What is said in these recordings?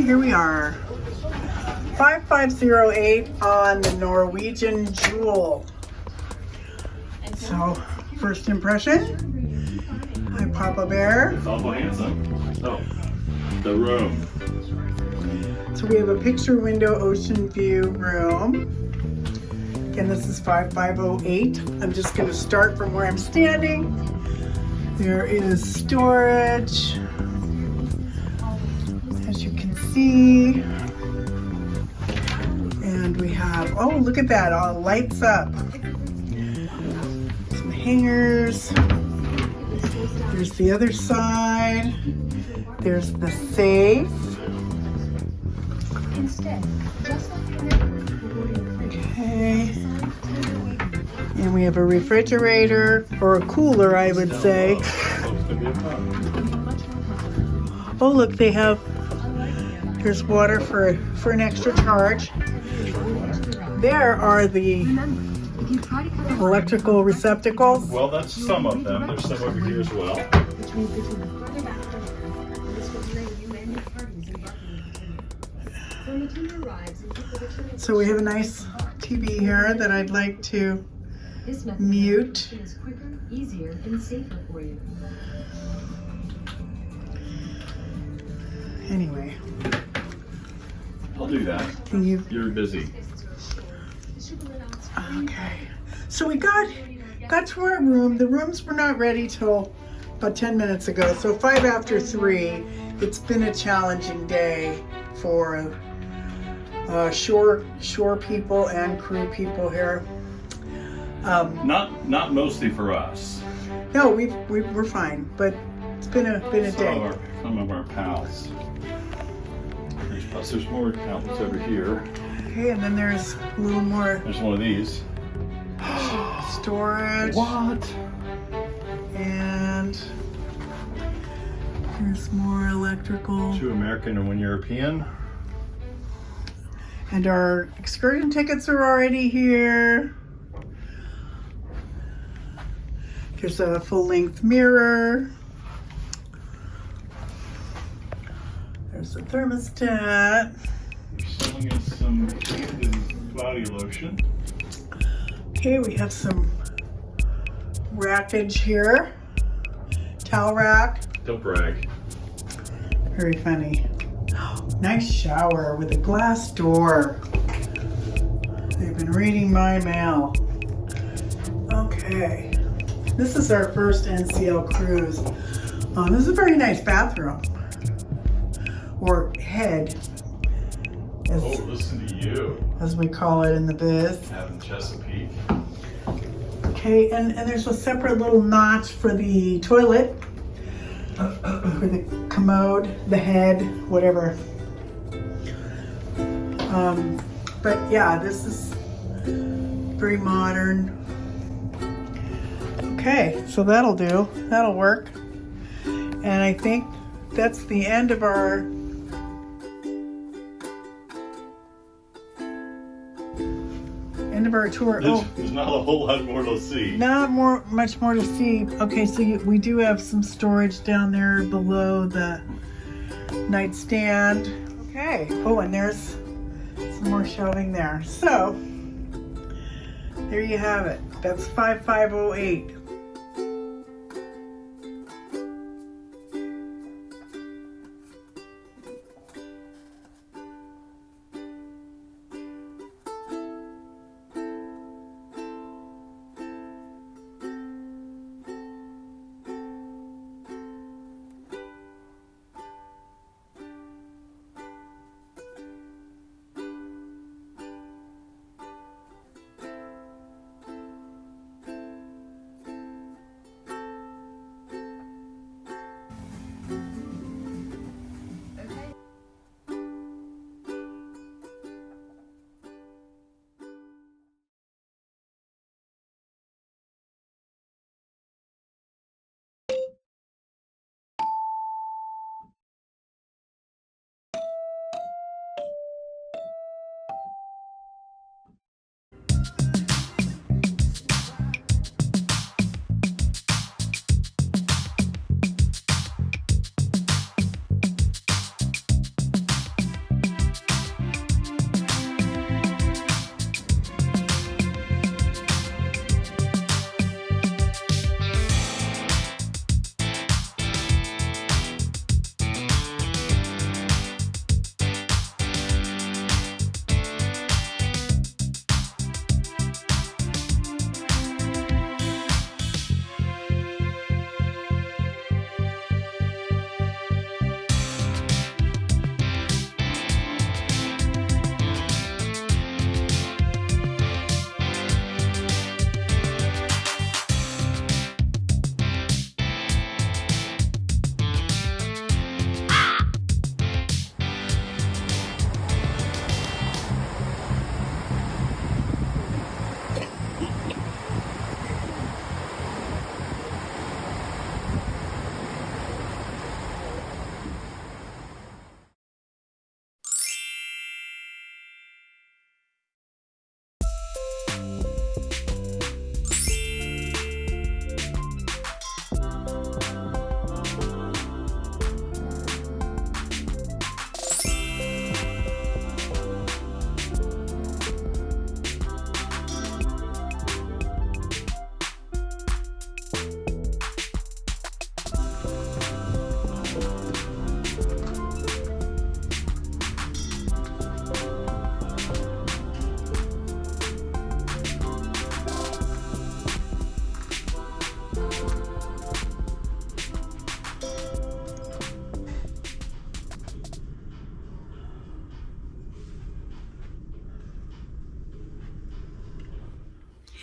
here we are. 5508 on the Norwegian Jewel. So, first impression. Hi, Papa Bear. It's awful handsome. Oh, the room. So we have a picture window ocean view room. Again, this is 5508. I'm just going to start from where I'm standing. There is storage, as you can see. And we have, oh, look at that, all lights up. Some hangers. There's the other side. There's the safe. Okay. And we have a refrigerator, or a cooler, I would say. Oh, look, they have, there's water for an extra charge. There are the electrical receptacles. Well, that's some of them. There's some over here as well. So we have a nice TV here that I'd like to mute. Easier and safer for you. Anyway. I'll do that. You're busy. Okay. So we got to our room. The rooms were not ready till about 10 minutes ago. So 5 after 3. It's been a challenging day for shore people and crew people here. Not mostly for us. No, we're fine, but it's been a day. Some of our pals. There's more outlets over here. Okay, and then there's a little more. There's one of these. Storage. What? And there's more electrical. 2 American and 1 European. And our excursion tickets are already here. There's a full-length mirror. There's a thermostat. They're selling us some cloudy lotion. Okay, we have some rackage here. Towel rack. Don't brag. Very funny. Nice shower with a glass door. They've been reading my mail. Okay. This is our first NCL cruise. This is a very nice bathroom. Or head. Listen to you. As we call it in the biz. Having Chesapeake. Okay, and there's a separate little notch for the toilet. For the commode, the head, whatever. But yeah, this is very modern. Okay, so that'll do. That'll work. And I think that's the end of our tour. There's not a whole lot more to see. Not much more to see. Okay, so we do have some storage down there below the nightstand. Okay. Oh, and there's some more shelving there. So there you have it. That's 5508.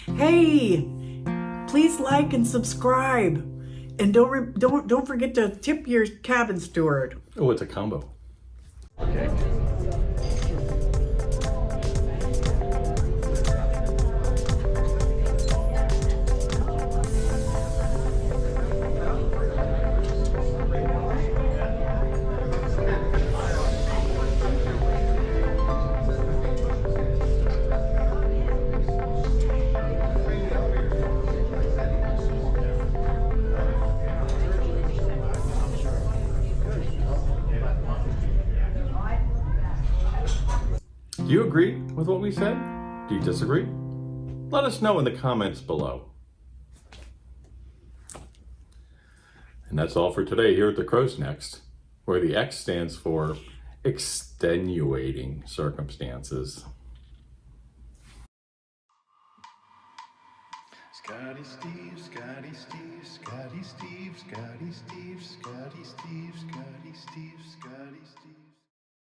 Hey, please like and subscribe. And don't forget to tip your cabin steward. Oh, it's a combo. Do you agree with what we said? Do you disagree? Let us know in the comments below. And that's all for today here at the Crow's Nest, where the X stands for extenuating circumstances. Scotty Steve, Scotty Steve, Scotty Steve, Scotty Steve, Scotty Steve, Scotty Steve, Scotty Steve.